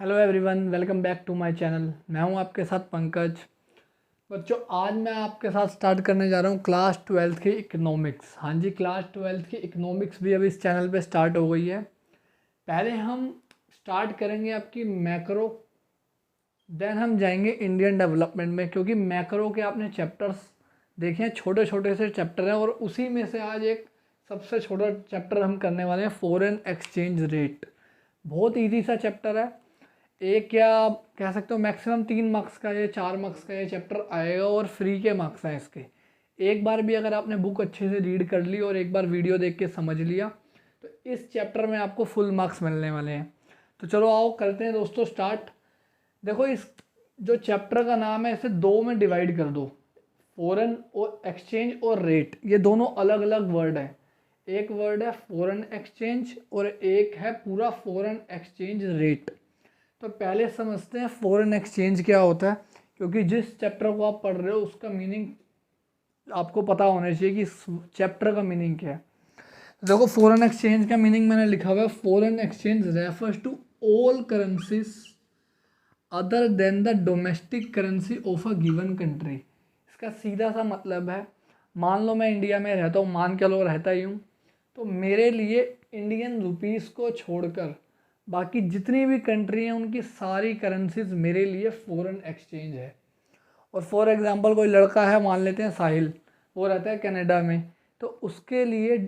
Hello everyone, welcome back to my channel. मैं हूं आपके साथ पंकज। बच्चों, आज मैं आपके साथ स्टार्ट करने जा रहा हूं क्लास 12th की इकोनॉमिक्स। हाँ जी, क्लास 12th की इकोनॉमिक्स भी अभी इस चैनल पे स्टार्ट हो गई है। पहले हम स्टार्ट करेंगे आपकी मैक्रो, देन हम जाएंगे इंडियन डेवलपमेंट में, क्योंकि मैक्रो के आपने चैप्टर्स देखे हैं, छोटे छोटे से चैप्टर हैं, और उसी में से आज एक सबसे छोटा चैप्टर हम करने वाले हैं, फॉरेन एक्सचेंज रेट। बहुत ईजी सा चैप्टर है। एक या आप कह सकते हो मैक्सिमम 3 मार्क्स का या 4 मार्क्स का ये चैप्टर आएगा, और फ्री के मार्क्स हैं इसके। एक बार भी अगर आपने बुक अच्छे से रीड कर ली और एक बार वीडियो देख के समझ लिया तो इस चैप्टर में आपको फुल मार्क्स मिलने वाले हैं। तो चलो आओ करते हैं दोस्तों स्टार्ट। देखो, इस जो चैप्टर का नाम है इसे दो में डिवाइड कर दो। फॉरेन और एक्सचेंज और रेट, ये दोनों अलग अलग वर्ड है। एक वर्ड है फॉरेन एक्सचेंज और एक है पूरा फॉरेन एक्सचेंज रेट। तो पहले समझते हैं फॉरेन एक्सचेंज क्या होता है, क्योंकि जिस चैप्टर को आप पढ़ रहे हो उसका मीनिंग आपको पता होना चाहिए कि इस चैप्टर का मीनिंग क्या है। तो देखो, फॉरेन एक्सचेंज का मीनिंग मैंने लिखा हुआ है, foreign exchange refers to all currencies other than the domestic currency of a given country. इसका सीधा सा मतलब है, मान लो मैं इंडिया में रहता हूँ, मान के लो रहता ही हूँ, तो मेरे लिए इंडियन रुपीस को छोड़कर बाकी जितनी भी कंट्री हैं उनकी सारी करेंसीज मेरे लिए फॉरेन एक्सचेंज है। और फॉर एग्जांपल कोई लड़का है, मान लेते हैं साहिल, वो रहता है कनाडा में, तो उसके लिए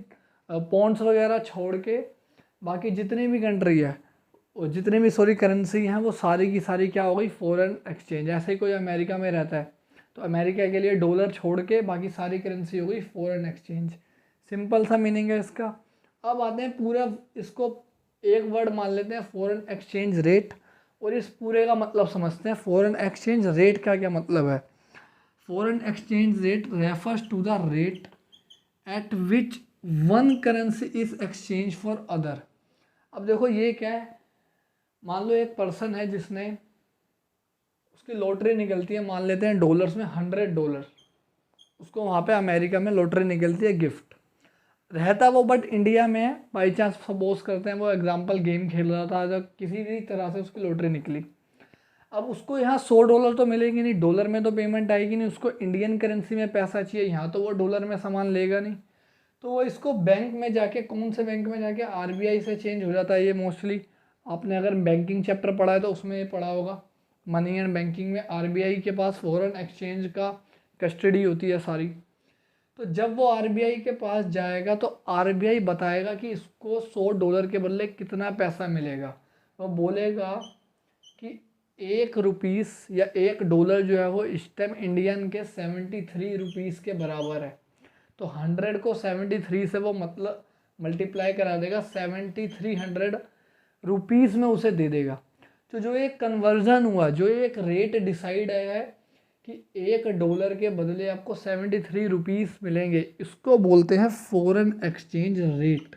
पॉन्ड्स वगैरह छोड़ के बाकी जितनी भी कंट्री है, वो जितनी भी सॉरी करेंसी हैं, वो सारी की सारी क्या हो गई, फॉरेन एक्सचेंज। ऐसे ही कोई अमेरिका में रहता है तो अमेरिका के लिए डॉलर छोड़ के बाकी सारी करेंसी हो गई फॉरेन एक्सचेंज। सिंपल सा मीनिंग है इसका। अब आते हैं पूरा, इसको एक वर्ड मान लेते हैं फॉरेन एक्सचेंज रेट, और इस पूरे का मतलब समझते हैं। फॉरेन एक्सचेंज रेट का क्या मतलब है? Foreign exchange rate refers to the rate at which one currency is exchange for other. अब देखो ये क्या है, मान लो एक पर्सन है जिसने, उसकी लॉटरी निकलती है, मान लेते हैं डॉलर्स में $100, उसको वहाँ पे अमेरिका में लॉटरी निकलती है गिफ्ट। रहता वो बट इंडिया में है, बाई चांस सपोज करते हैं वो एग्जाम्पल गेम खेल रहा था, जब किसी भी तरह से उसकी लॉटरी निकली। अब उसको यहाँ $100 तो मिलेगी नहीं, डॉलर में तो पेमेंट आएगी नहीं, उसको इंडियन करेंसी में पैसा चाहिए, यहाँ तो वो डॉलर में सामान लेगा नहीं। तो वो इसको बैंक में जाके, कौन से बैंक में जाके, आरबीआई से चेंज हो जाता है ये मोस्टली। आपने अगर बैंकिंग चैप्टर पढ़ा है तो उसमें ये पढ़ा होगा, मनी एंड बैंकिंग में आरबीआई के पास फॉरेन एक्सचेंज का कस्टडी होती है सारी। तो जब वो आरबीआई के पास जाएगा तो आरबीआई बताएगा कि इसको $100 के बदले कितना पैसा मिलेगा। वो बोलेगा कि ₹1 या $1 जो है वो इस टाइम इंडियन के 73 रुपीज़ के बराबर है। तो 100 को 73 से वो मतलब मल्टीप्लाई करा देगा, 7300 रुपीज़ में उसे दे देगा। तो जो एक कन्वर्जन हुआ, जो एक रेट डिसाइड आया है कि $1 के बदले आपको 73 रुपीज़ मिलेंगे, इसको बोलते हैं foreign exchange rate.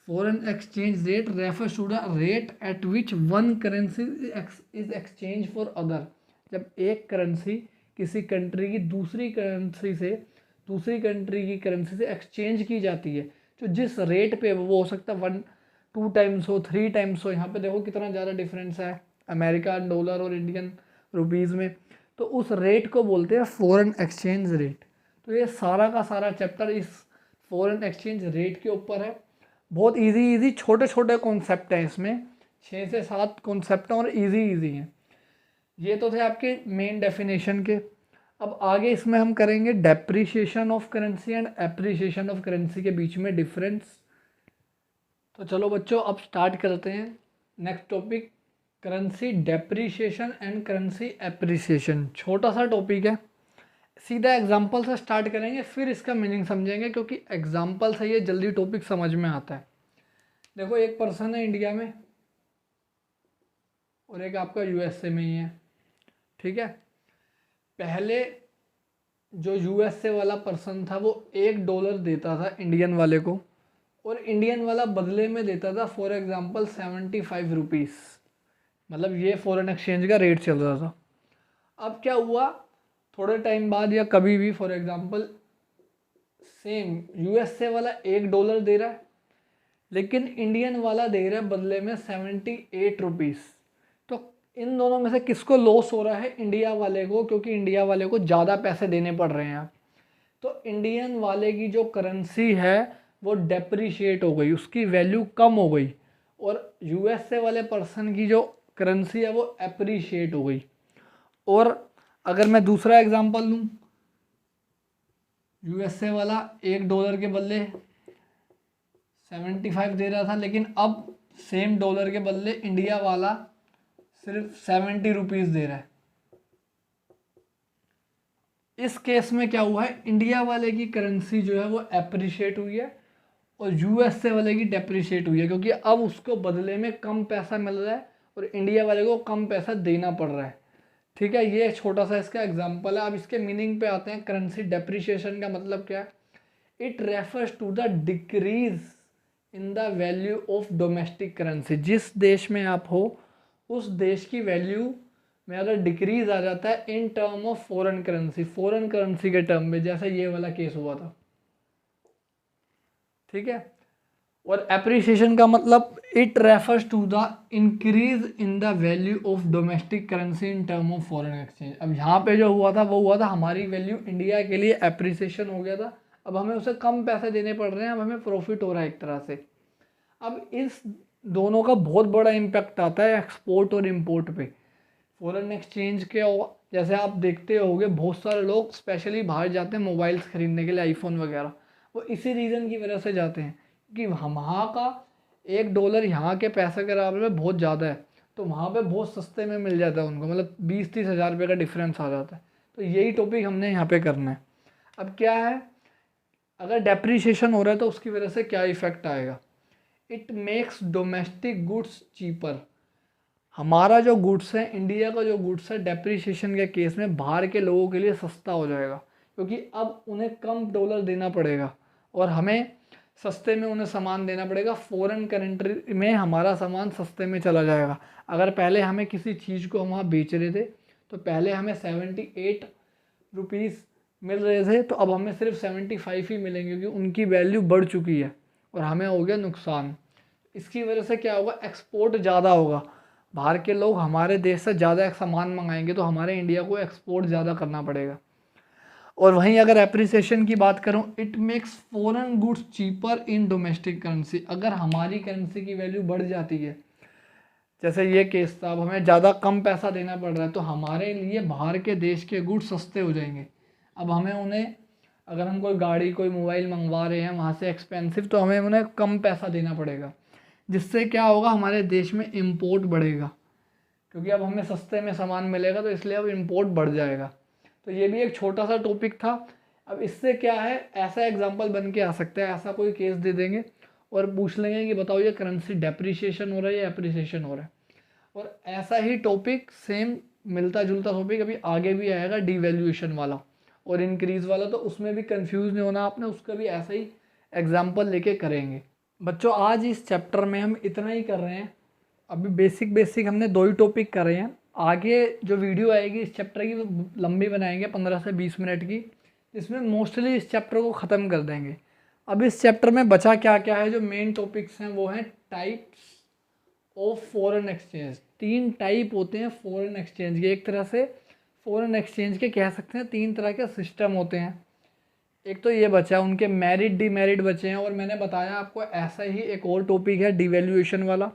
Foreign exchange rate refers to the rate at which one currency is exchange for other. जब एक करेंसी किसी कंट्री की दूसरी करेंसी से, दूसरी कंट्री की करेंसी से एक्सचेंज की जाती है, तो जिस रेट पे वो हो सकता है 1-2 टाइम्स हो, 3 टाइम्स हो। यहाँ पे देखो कितना ज़्यादा डिफरेंस है अमेरिकन डॉलर और इंडियन रुपीज़ में। तो उस रेट को बोलते हैं फॉरेन एक्सचेंज रेट। तो ये सारा का सारा चैप्टर इस फॉरेन एक्सचेंज रेट के ऊपर है। बहुत इजी इजी छोटे छोटे कॉन्सेप्ट हैं इसमें, 6 से 7 कॉन्सेप्ट हैं और इजी इजी हैं। ये तो थे आपके मेन डेफिनेशन के। अब आगे इसमें हम करेंगे depreciation of currency and appreciation of currency के बीच में डिफरेंस। तो चलो बच्चों, अब स्टार्ट करते हैं next topic, currency depreciation and currency appreciation. छोटा सा टॉपिक है, सीधा एग्जाम्पल से स्टार्ट करेंगे, फिर इसका मीनिंग समझेंगे, क्योंकि एग्जाम्पल से ये जल्दी टॉपिक समझ में आता है। देखो, एक पर्सन है इंडिया में और एक आपका यूएसए में ही है, ठीक है। पहले जो यूएसए वाला पर्सन था वो $1 देता था इंडियन वाले को, और इंडियन वाला बदले में देता था फॉर एग्जांपल 75 रुपीज़। मतलब ये फॉरेन एक्सचेंज का रेट चल रहा था। अब क्या हुआ, थोड़े टाइम बाद या कभी भी, फॉर एग्जांपल सेम यूएसए वाला $1 दे रहा है, लेकिन इंडियन वाला दे रहा है बदले में 78 रुपीज़। तो इन दोनों में से किसको लॉस हो रहा है? इंडिया वाले को, क्योंकि इंडिया वाले को ज़्यादा पैसे देने पड़ रहे हैं। तो इंडियन वाले की जो करेंसी है वो डेप्रिशिएट हो गई, उसकी वैल्यू कम हो गई, और यूएसए वाले पर्सन की जो करेंसी है वो एप्रिशिएट हो गई। और अगर मैं दूसरा एग्जांपल लूँ, यूएसए वाला $1 के बदले 75 दे रहा था, लेकिन अब सेम डॉलर के बदले इंडिया वाला सिर्फ 70 रुपीज़ दे रहा है। इस केस में क्या हुआ है? इंडिया वाले की करेंसी जो है वो एप्रिशिएट हुई है और यूएसए वाले की डेप्रिशिएट हुई है, क्योंकि अब उसको बदले में कम पैसा मिल रहा है और इंडिया वाले को कम पैसा देना पड़ रहा है। ठीक है, ये छोटा सा इसका एग्जांपल है। अब इसके मीनिंग पे आते हैं। करेंसी डेप्रिशिएशन का मतलब क्या है? It refers to the decrease in the value of domestic currency. जिस देश में आप हो उस देश की वैल्यू में अगर डिक्रीज आ जाता है इन term of foreign currency, foreign currency के टर्म में, जैसे ये वाला केस हुआ था। ठीक है, और एप्रिसिएशन का मतलब it refers to the increase in the value of domestic currency in term of foreign exchange. अब यहाँ पे जो हुआ था वो हुआ था हमारी वैल्यू इंडिया के लिए एप्रिसिएशन हो गया था, अब हमें उसे कम पैसे देने पड़ रहे हैं, अब हमें प्रॉफिट हो रहा है एक तरह से। अब इस दोनों का बहुत बड़ा इम्पैक्ट आता है एक्सपोर्ट और इम्पोर्ट पे। फॉरेन एक्सचेंज के जैसे आप देखते होंगे बहुत सारे लोग स्पेशली बाहर जाते हैं मोबाइल्स खरीदने के लिए, आईफोन वगैरह, वो इसी रीज़न की वजह से जाते हैं कि वहाँ का $1 यहाँ के पैसे के बराबर में बहुत ज़्यादा है, तो वहाँ पे बहुत सस्ते में मिल जाता है उनको, मतलब 20-30 हज़ार रुपये का डिफरेंस आ जाता है। तो यही टॉपिक हमने यहाँ पे करना है। अब क्या है, अगर डेप्रिसिएशन हो रहा है तो उसकी वजह से क्या इफ़ेक्ट आएगा? It makes domestic goods cheaper. हमारा जो गुड्स है, इंडिया का जो गुड्स है, डेप्रिसिएशन के केस में बाहर के लोगों के लिए सस्ता हो जाएगा, क्योंकि अब उन्हें कम डॉलर देना पड़ेगा और हमें सस्ते में उन्हें सामान देना पड़ेगा। फॉरेन कंट्री में हमारा सामान सस्ते में चला जाएगा। अगर पहले हमें किसी चीज़ को हम वहाँ बेच रहे थे तो पहले हमें 78 रुपीज़ मिल रहे थे, तो अब हमें सिर्फ 75 ही मिलेंगे, क्योंकि उनकी वैल्यू बढ़ चुकी है और हमें हो गया नुकसान। इसकी वजह से क्या होगा? एक्सपोर्ट ज़्यादा होगा, बाहर के लोग हमारे देश से ज़्यादा सामान मंगाएंगे, तो हमारे इंडिया को एक्सपोर्ट ज़्यादा करना पड़ेगा। और वहीं अगर एप्रिसिएशन की बात करूं, it makes foreign goods cheaper in domestic currency. अगर हमारी करेंसी की वैल्यू बढ़ जाती है, जैसे ये केस था, अब हमें ज़्यादा कम पैसा देना पड़ रहा है, तो हमारे लिए बाहर के देश के गुड्स सस्ते हो जाएंगे। अब हमें उन्हें, अगर हम कोई गाड़ी कोई मोबाइल मंगवा रहे हैं वहाँ से एक्सपेंसिव, तो हमें उन्हें कम पैसा देना पड़ेगा, जिससे क्या होगा? हमारे देश में इम्पोर्ट बढ़ेगा, क्योंकि अब हमें सस्ते में सामान मिलेगा, तो इसलिए अब इम्पोर्ट बढ़ जाएगा। तो ये भी एक छोटा सा टॉपिक था। अब इससे क्या है, ऐसा एग्जांपल बन के आ सकता है, ऐसा कोई केस दे देंगे और पूछ लेंगे कि बताओ ये करेंसी डेप्रिसिएशन हो रहा है या एप्रिसिएशन हो रहा है। और ऐसा ही टॉपिक सेम मिलता जुलता टॉपिक अभी आगे भी आएगा, डिवैल्यूएशन वाला और इंक्रीज़ वाला, तो उसमें भी कंफ्यूज नहीं होना आपने, उसका भी ऐसा ही एग्जाम्पल लेके करेंगे। बच्चों आज इस चैप्टर में हम इतना ही कर रहे हैं, अभी बेसिक हमने 2 ही टॉपिक कर रहे हैं। आगे जो वीडियो आएगी इस चैप्टर की वो लंबी बनाएंगे 15 से 20 मिनट की, जिसमें मोस्टली इस चैप्टर को ख़त्म कर देंगे। अब इस चैप्टर में बचा क्या क्या है, जो मेन टॉपिक्स हैं वो हैं types of foreign exchange. 3 type होते हैं फॉरेन एक्सचेंज के। एक तरह से फॉरेन एक्सचेंज के कह सकते हैं 3 तरह के सिस्टम होते हैं। एक तो ये बचा है, उनके मेरिट डिमेरिट बचे हैं, और मैंने बताया आपको ऐसा ही एक और टॉपिक है डिवैल्यूएशन वाला,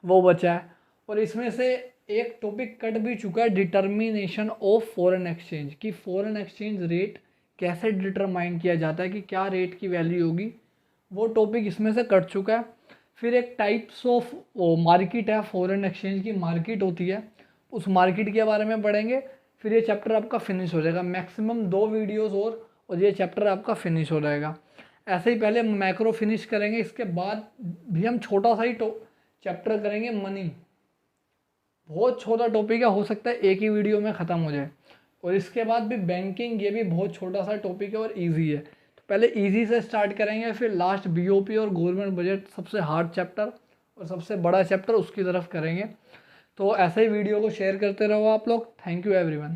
वो बचा है। और इसमें से एक टॉपिक कट भी चुका है, डिटर्मिनेशन ऑफ फॉरेन एक्सचेंज, कि फॉरेन एक्सचेंज रेट कैसे डिटरमाइन किया जाता है, कि क्या रेट की वैल्यू होगी, वो टॉपिक इसमें से कट चुका है। फिर एक टाइप्स ऑफ मार्केट है, फॉरेन एक्सचेंज की मार्केट होती है, उस मार्केट के बारे में पढ़ेंगे। फिर ये चैप्टर आपका फिनिश हो जाएगा। मैक्सिमम 2 वीडियोस और ये चैप्टर आपका फिनिश हो जाएगा। ऐसे ही पहले मैक्रो फिनिश करेंगे, इसके बाद भी हम छोटा सा ही चैप्टर करेंगे मनी। बहुत छोटा टॉपिक है, हो सकता है एक ही वीडियो में ख़त्म हो जाए। और इसके बाद भी बैंकिंग, ये भी बहुत छोटा सा टॉपिक है और इजी है। तो पहले इजी से स्टार्ट करेंगे, फिर लास्ट बीओपी और गवर्नमेंट बजट, सबसे हार्ड चैप्टर और सबसे बड़ा चैप्टर, उसकी तरफ करेंगे। तो ऐसे ही वीडियो को शेयर करते रहो आप लोग। Thank you everyone.